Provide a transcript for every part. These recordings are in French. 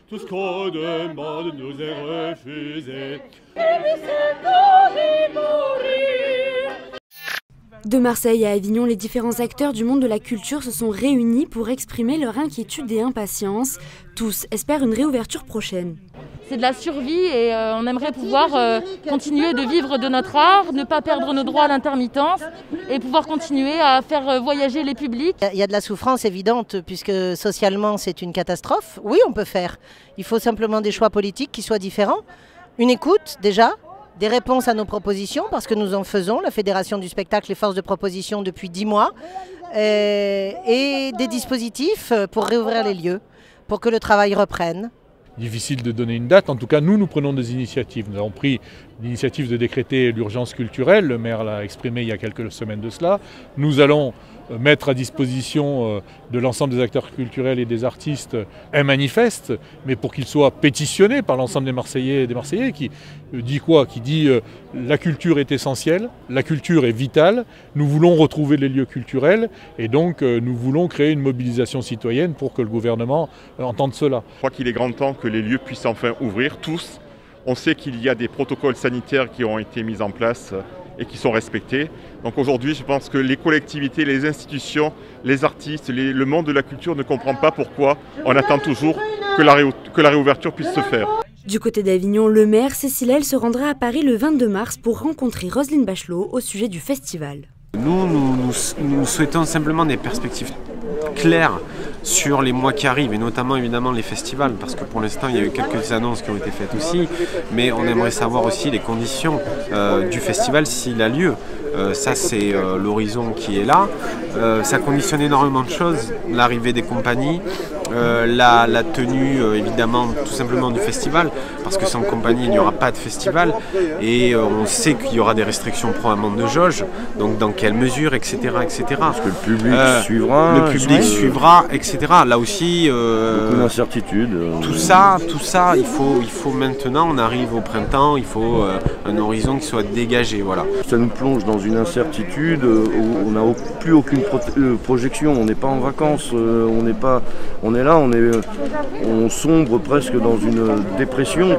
tout ce qu'on demande nous est refusé. De Marseille à Avignon, les différents acteurs du monde de la culture se sont réunis pour exprimer leur inquiétude et impatience. Tous espèrent une réouverture prochaine. C'est de la survie et on aimerait pouvoir continuer de vivre de notre art, ne pas perdre nos droits à l'intermittence et pouvoir continuer à faire voyager les publics. Il y a de la souffrance évidente puisque socialement c'est une catastrophe. Oui, on peut faire. Il faut simplement des choix politiques qui soient différents. Une écoute déjà, des réponses à nos propositions parce que nous en faisons, la Fédération du spectacle et force de proposition depuis 10 mois et des dispositifs pour réouvrir les lieux, pour que le travail reprenne. Difficile de donner une date, en tout cas nous prenons des initiatives. Nous avons pris l'initiative de décréter l'urgence culturelle, le maire l'a exprimé il y a quelques semaines de cela. Nous allons mettre à disposition de l'ensemble des acteurs culturels et des artistes un manifeste, mais pour qu'il soit pétitionné par l'ensemble des Marseillais et des Marseillais, qui dit quoi? Qui dit la culture est essentielle, la culture est vitale, nous voulons retrouver les lieux culturels et donc nous voulons créer une mobilisation citoyenne pour que le gouvernement entende cela. Je crois qu'il est grand temps que les lieux puissent enfin ouvrir, tous. On sait qu'il y a des protocoles sanitaires qui ont été mis en place et qui sont respectés. Donc aujourd'hui, je pense que les collectivités, les institutions, les artistes, le monde de la culture ne comprend pas pourquoi on attend toujours que la réouverture puisse se faire. Du côté d'Avignon, le maire Cécile L se rendra à Paris le 22 mars pour rencontrer Roselyne Bachelot au sujet du festival. Nous souhaitons simplement des perspectives claires sur les mois qui arrivent et notamment évidemment les festivals parce que pour l'instant il y a eu quelques annonces qui ont été faites aussi mais on aimerait savoir aussi les conditions du festival s'il a lieu. Ça c'est l'horizon qui est là. Ça conditionne énormément de choses, l'arrivée des compagnies, la tenue évidemment tout simplement du festival parce que sans compagnie il n'y aura pas de festival et on sait qu'il y aura des restrictions probablement de jauge, donc dans quelle mesure, etc. etc. Parce que le public suivra. Le public suivra, etc. Là aussi, beaucoup d'incertitudes. Tout ça, il faut maintenant, on arrive au printemps, il faut un horizon qui soit dégagé, voilà. Ça nous plonge dans une incertitude où on n'a plus aucune projection, on n'est pas en vacances, on est là, on sombre presque dans une dépression.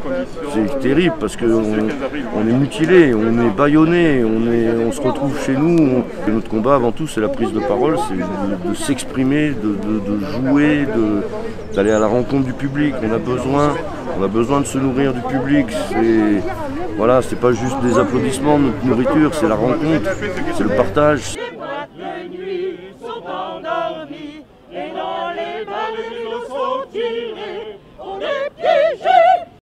C'est terrible parce qu'on est mutilé, on est bâillonné, on se retrouve chez nous. Notre combat avant tout c'est la prise de parole, c'est de s'exprimer, de jouer, d'aller à la rencontre du public. On a besoin de se nourrir du public. Voilà, c'est pas juste des applaudissements, notre nourriture, c'est la rencontre, c'est le partage.